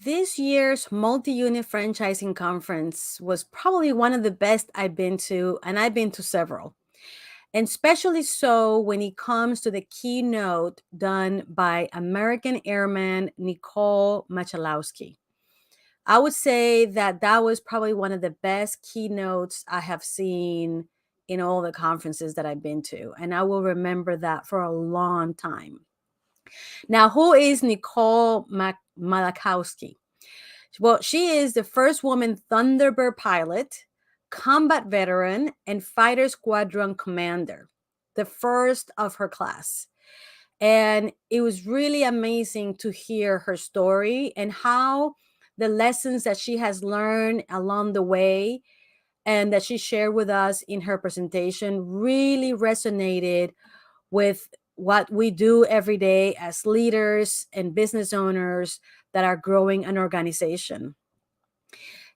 This year's multi-unit franchising conference was probably one of the best I've been to, and I've been to several. And especially so when it comes to the keynote done by American Airman Nicole Machalowski. I would say that that was probably one of the best keynotes I have seen in all the conferences that I've been to. And I will remember that for a long time. Now, who is Nicole Malachowski? Well, she is the first woman Thunderbird pilot, combat veteran, and fighter squadron commander, the first of her class. And it was really amazing to hear her story and how the lessons that she has learned along the way and that she shared with us in her presentation really resonated with what we do every day as leaders and business owners that are growing an organization.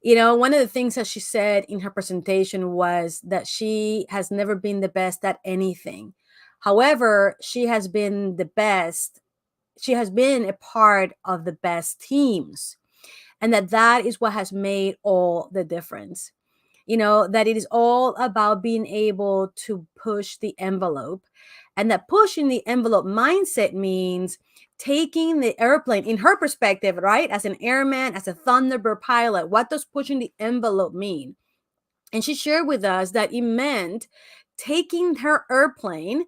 One of the things that she said in her presentation was that she has never been the best at anything. However, she has been the best. She has been a part of the best teams, and that is what has made all the difference. That it is all about being able to push the envelope, and that pushing the envelope mindset means taking the airplane in her perspective, right? As an airman, as a Thunderbird pilot, what does pushing the envelope mean? And she shared with us that it meant taking her airplane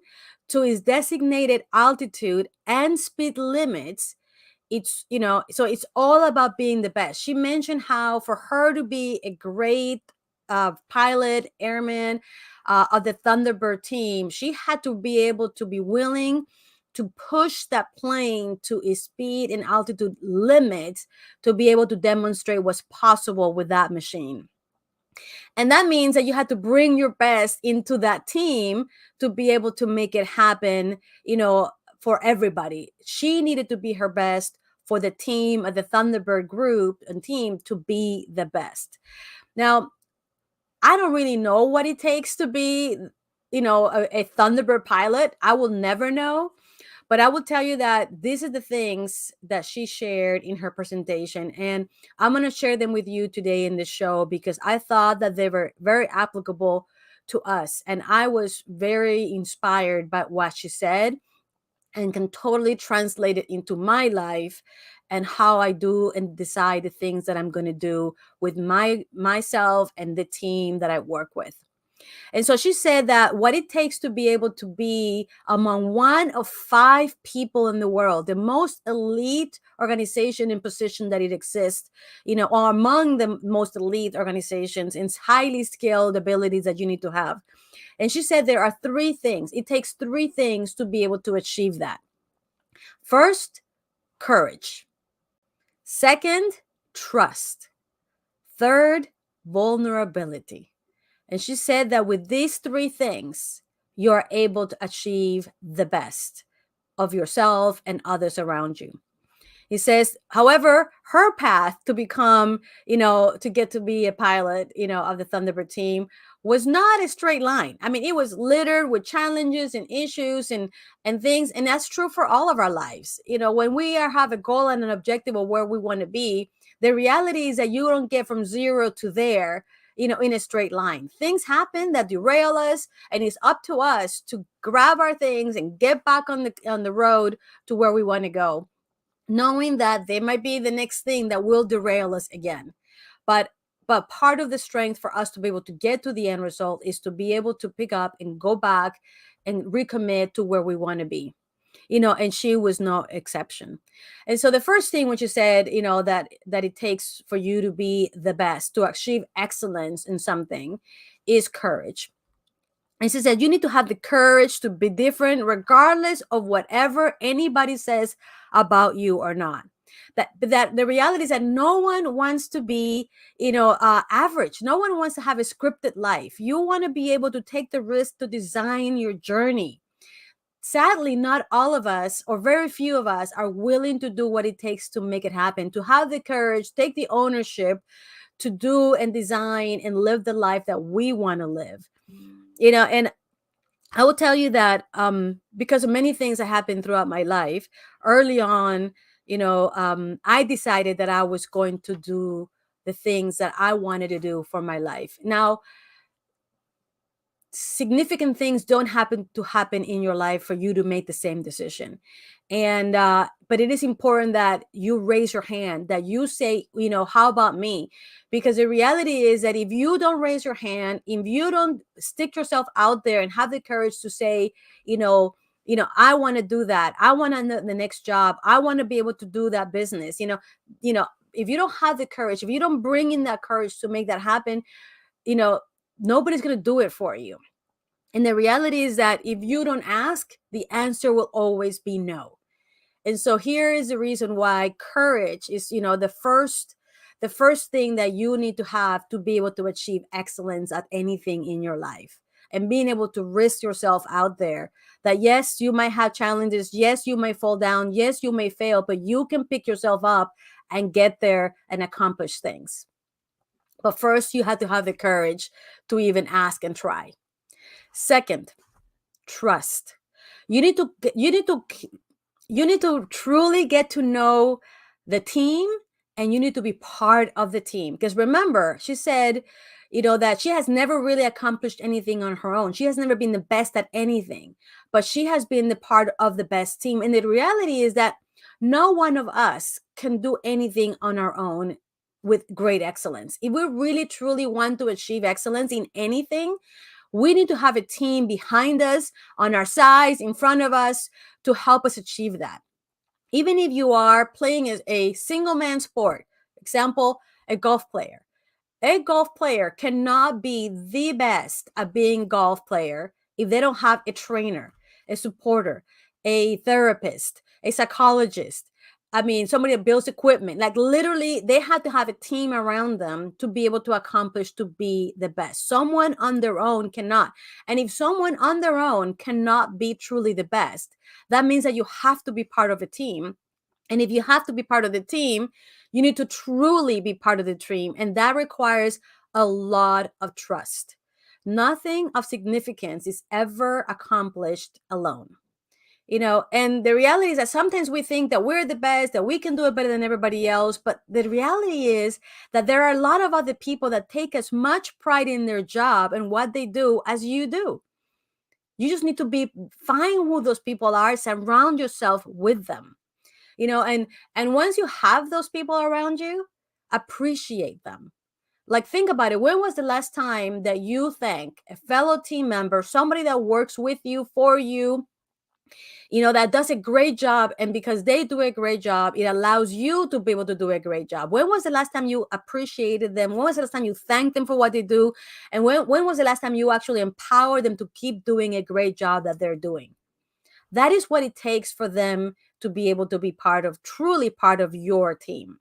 to its designated altitude and speed limits. So it's all about being the best. She mentioned how for her to be a great pilot, airman of the Thunderbird team, she had to be able to be willing to push that plane to its speed and altitude limits to be able to demonstrate what's possible with that machine. And that means that you had to bring your best into that team to be able to make it happen, for everybody. She needed to be her best for the team of the Thunderbird group and team to be the best. Now, I don't really know what it takes to be, a Thunderbird pilot. I will never know. But I will tell you that these are the things that she shared in her presentation. And I'm going to share them with you today in the show because I thought that they were very applicable to us. And I was very inspired by what she said and can totally translate it into my life and how I do and decide the things that I'm going to do with myself and the team that I work with. And so she said that what it takes to be able to be among one of 5 people in the world, the most elite organization and position that it exists, or among the most elite organizations, and highly skilled abilities that you need to have. And she said there are 3 things. It takes 3 things to be able to achieve that. First, courage. Second, trust. Third, vulnerability. And she said that with these 3 things, you're able to achieve the best of yourself and others around you. He says, however, her path to become, to get to be a pilot, of the Thunderbird team was not a straight line. I mean, it was littered with challenges and issues and things. And that's true for all of our lives. When we have a goal and an objective of where we want to be, the reality is that you don't get from 0 to there, in a straight line. Things happen that derail us, and it's up to us to grab our things and get back on the road to where we want to go, knowing that they might be the next thing that will derail us again. But part of the strength for us to be able to get to the end result is to be able to pick up and go back and recommit to where we want to be. And she was no exception. And so the first thing which you said, that it takes for you to be the best, to achieve excellence in something, is courage. And she said you need to have the courage to be different regardless of whatever anybody says about you or not. That the reality is that no one wants to be, average. No one wants to have a scripted life. You want to be able to take the risk to design your journey. Sadly, not all of us, or very few of us, are willing to do what it takes to make it happen, to have the courage, take the ownership to do and design and live the life that we want to live. And I will tell you that because of many things that happened throughout my life, early on, I decided that I was going to do the things that I wanted to do for my life. Now, significant things don't happen in your life for you to make the same decision. And but it is important that you raise your hand, that you say, how about me? Because the reality is that if you don't raise your hand, if you don't stick yourself out there and have the courage to say, you know I want to do that, I want to the next job, I want to be able to do that business, if you don't have the courage, if you don't bring in that courage to make that happen, you know nobody's going to do it for you. And the reality is that if you don't ask, the answer will always be no. And so here is the reason why courage is, the first thing that you need to have to be able to achieve excellence at anything in your life. And being able to risk yourself out there, that yes, you might have challenges, yes, you may fall down, yes, you may fail, but you can pick yourself up and get there and accomplish things. But first, you have to have the courage to even ask and try. Second, trust. You need to truly get to know the team, and you need to be part of the team. Because remember, she said, that she has never really accomplished anything on her own. She has never been the best at anything, but she has been the part of the best team. And the reality is that no one of us can do anything on our own with great excellence. If we really truly want to achieve excellence in anything, we need to have a team behind us, on our sides, in front of us, to help us achieve that. Even if you are playing as a single man sport, example, a golf player. A golf player cannot be the best at being a golf player if they don't have a trainer, a supporter, a therapist, a psychologist. I mean, somebody that builds equipment. Like literally, they have to have a team around them to be able to accomplish, to be the best. Someone on their own cannot. And if someone on their own cannot be truly the best, that means that you have to be part of a team. And if you have to be part of the team, you need to truly be part of the team. And that requires a lot of trust. Nothing of significance is ever accomplished alone. And the reality is that sometimes we think that we're the best, that we can do it better than everybody else. But the reality is that there are a lot of other people that take as much pride in their job and what they do as you do. You just need to find who those people are, surround yourself with them. And once you have those people around you, appreciate them. Like, think about it. When was the last time that you thank a fellow team member, somebody that works with you, for you, that does a great job? And because they do a great job, it allows you to be able to do a great job. When was the last time you appreciated them? When was the last time you thanked them for what they do? And when was the last time you actually empowered them to keep doing a great job that they're doing? That is what it takes for them to be able to be truly part of your team.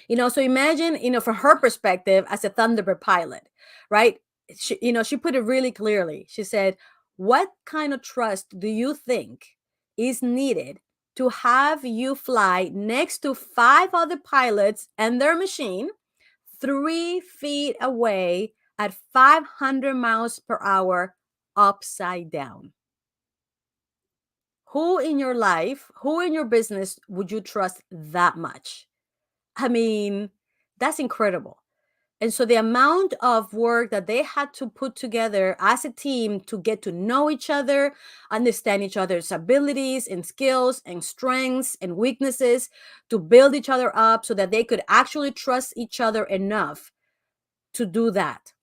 So imagine, from her perspective as a Thunderbird pilot, right? She put it really clearly. She said, what kind of trust do you think is needed to have you fly next to 5 other pilots and their machine 3 feet away at 500 miles per hour upside down? Who in your life, who in your business would you trust that much? I mean, that's incredible. And so the amount of work that they had to put together as a team to get to know each other, understand each other's abilities and skills and strengths and weaknesses, to build each other up so that they could actually trust each other enough to do that.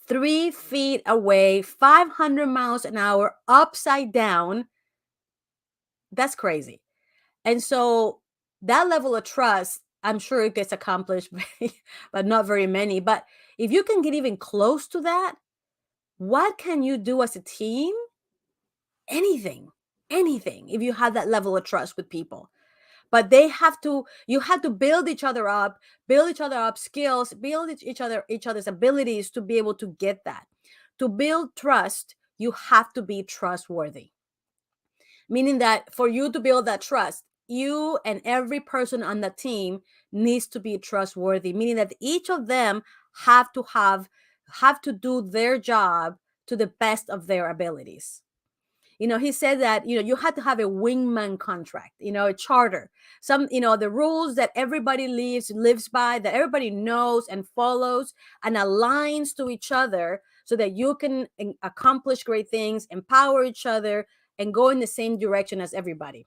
3 feet away, 500 miles an hour, upside down. That's crazy. And so that level of trust, I'm sure it gets accomplished, but not very many. But if you can get even close to that, what can you do as a team? Anything, anything, if you have that level of trust with people. But you have to build each other up skills, build each other's abilities to be able to get that. To build trust, you have to be trustworthy. Meaning that for you to build that trust, you and every person on the team needs to be trustworthy, meaning that each of them have to do their job to the best of their abilities. He said that, you had to have a wingman contract, a charter, some, the rules that everybody lives by, that everybody knows and follows and aligns to each other, so that you can accomplish great things, empower each other, and go in the same direction as everybody.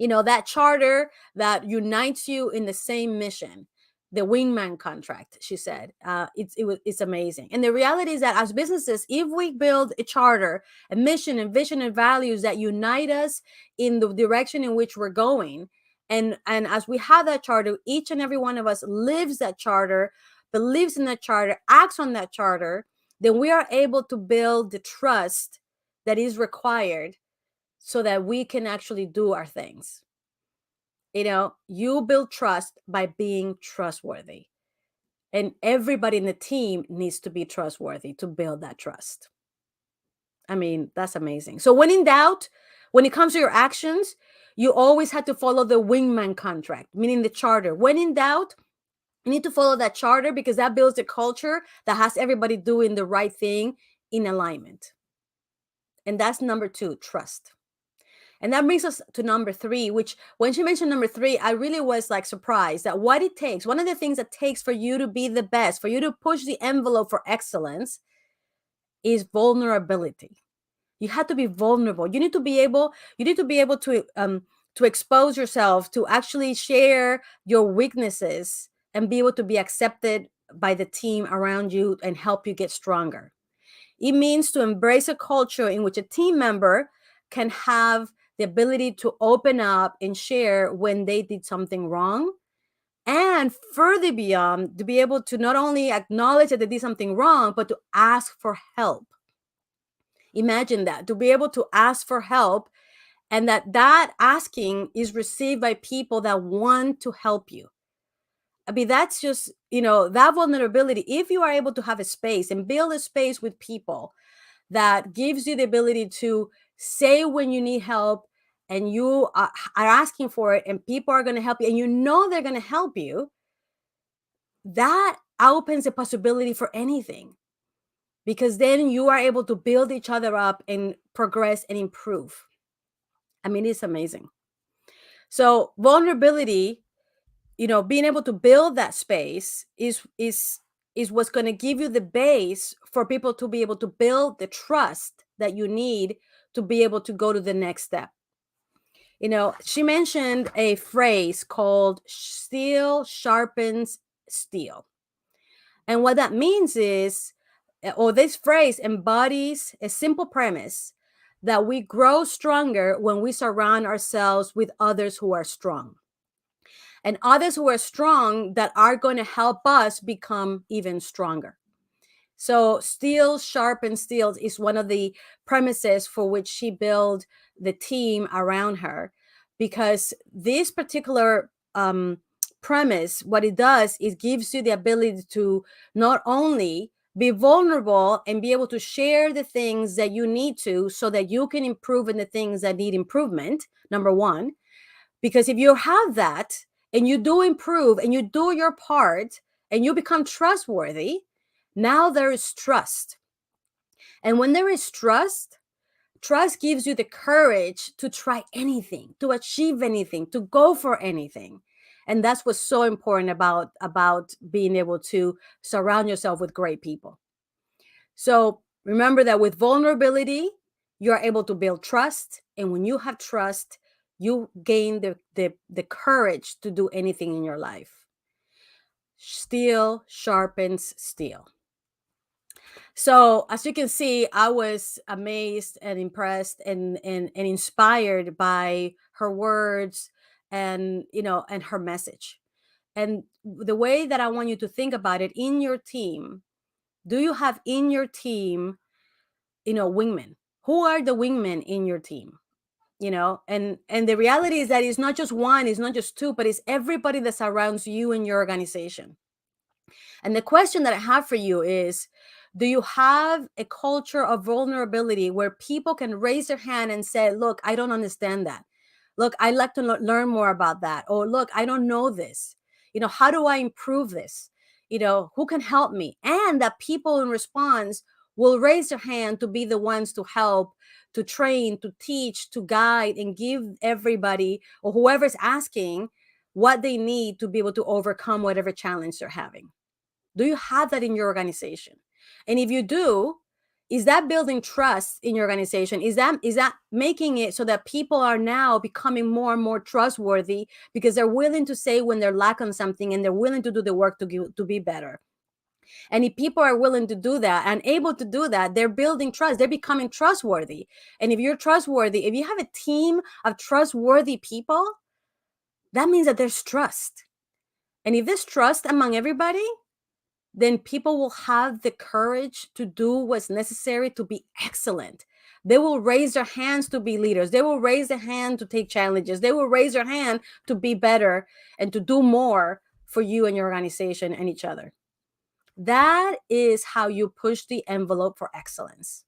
That charter that unites you in the same mission, the wingman contract, she said. It's amazing. And the reality is that as businesses, if we build a charter, a mission and vision and values that unite us in the direction in which we're going, and as we have that charter, each and every one of us lives that charter, believes in that charter, acts on that charter, then we are able to build the trust that is required so that we can actually do our things. You build trust by being trustworthy. And everybody in the team needs to be trustworthy to build that trust. I mean, that's amazing. So when in doubt, when it comes to your actions, you always have to follow the wingman contract, meaning the charter. When in doubt, you need to follow that charter, because that builds a culture that has everybody doing the right thing in alignment. And that's number 2, trust. And that brings us to number 3, which when she mentioned number 3, I really was like surprised at what it takes. One of the things that takes for you to be the best, for you to push the envelope for excellence, is vulnerability. You have to be vulnerable. You need to be able to expose yourself, to actually share your weaknesses and be able to be accepted by the team around you and help you get stronger. It means to embrace a culture in which a team member can have the ability to open up and share when they did something wrong, and further beyond, to be able to not only acknowledge that they did something wrong, but to ask for help. Imagine that, to be able to ask for help, and that asking is received by people that want to help you. I mean, that's just, that vulnerability. If you are able to have a space and build a space with people that gives you the ability to say when you need help, and you are asking for it, and people are going to help you, and they're going to help you, that opens a possibility for anything, because then you are able to build each other up and progress and improve. I mean, it's amazing. So vulnerability, being able to build that space is what's going to give you the base for people to be able to build the trust that you need to be able to go to the next step. She mentioned a phrase called steel sharpens steel. And what that means is, or this phrase embodies a simple premise, that we grow stronger when we surround ourselves with others who are strong. And others who are strong that are going to help us become even stronger. So steel sharpens steel is one of the premises for which she built the team around her, because this particular premise, what it does is gives you the ability to not only be vulnerable and be able to share the things that you need to, so that you can improve in the things that need improvement, number 1. Because if you have that and you do improve and you do your part and you become trustworthy, now there is trust. And when there is trust gives you the courage to try anything, to achieve anything, to go for anything. And that's what's so important about being able to surround yourself with great people. So remember that with vulnerability, you're able to build trust. And when you have trust, you gain the courage to do anything in your life. Steel sharpens steel. So as you can see, I was amazed and impressed and inspired by her words, and and her message. And the way that I want you to think about it, in your team, do you have in your team, wingmen? Who are the wingmen in your team? And the reality is that it's not just one, it's not just two, but it's everybody that surrounds you in your organization. And the question that I have for you is, do you have a culture of vulnerability where people can raise their hand and say, look, I don't understand that. Look, I'd like to learn more about that. Or look, I don't know this. How do I improve this? Who can help me? And that people in response will raise their hand to be the ones to help, to train, to teach, to guide, and give everybody or whoever's asking what they need to be able to overcome whatever challenge they're having? Do you have that in your organization? And if you do, is that building trust in your organization? Is that making it so that people are now becoming more and more trustworthy because they're willing to say when they're lacking something, and they're willing to do the work to be better? And if people are willing to do that and able to do that, they're building trust. They're becoming trustworthy. And if you're trustworthy, if you have a team of trustworthy people, that means that there's trust. And if there's trust among everybody, then people will have the courage to do what's necessary to be excellent. They will raise their hands to be leaders. They will raise their hand to take challenges. They will raise their hand to be better and to do more for you and your organization and each other. That is how you push the envelope for excellence.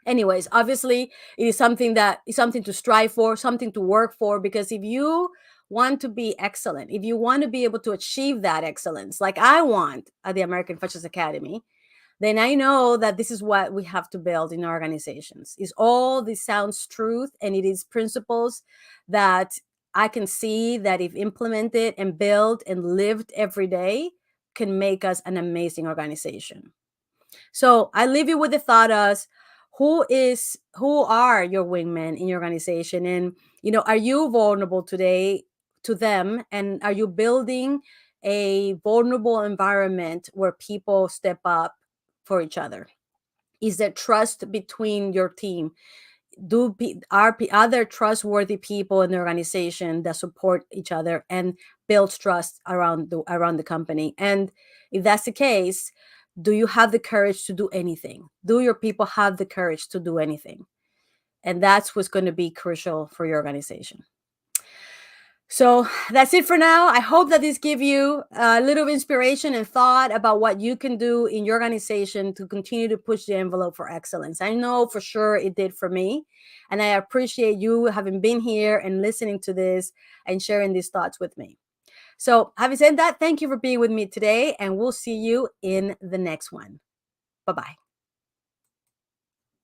Anyways, obviously, it is something that is something to strive for, something to work for, because if you want to be excellent, if you want to be able to achieve that excellence, like I want at the American Fascist Academy, then I know that this is what we have to build in our organizations. Is all this sounds truth, and it is principles that I can see that if implemented and built and lived every day, can make us an amazing organization. So I leave you with the thought of who are your wingmen in your organization, and are you vulnerable today to them, and are you building a vulnerable environment where people step up for each other? Is there trust between your team? Are other trustworthy people in the organization that support each other and builds trust around the company? And if that's the case, do you have the courage to do anything? Do your people have the courage to do anything? And that's what's going to be crucial for your organization. So that's it for now. I hope that this gives you a little inspiration and thought about what you can do in your organization to continue to push the envelope for excellence. I know for sure it did for me. And I appreciate you having been here and listening to this and sharing these thoughts with me. So having said that, thank you for being with me today, and we'll see you in the next one. Bye-bye.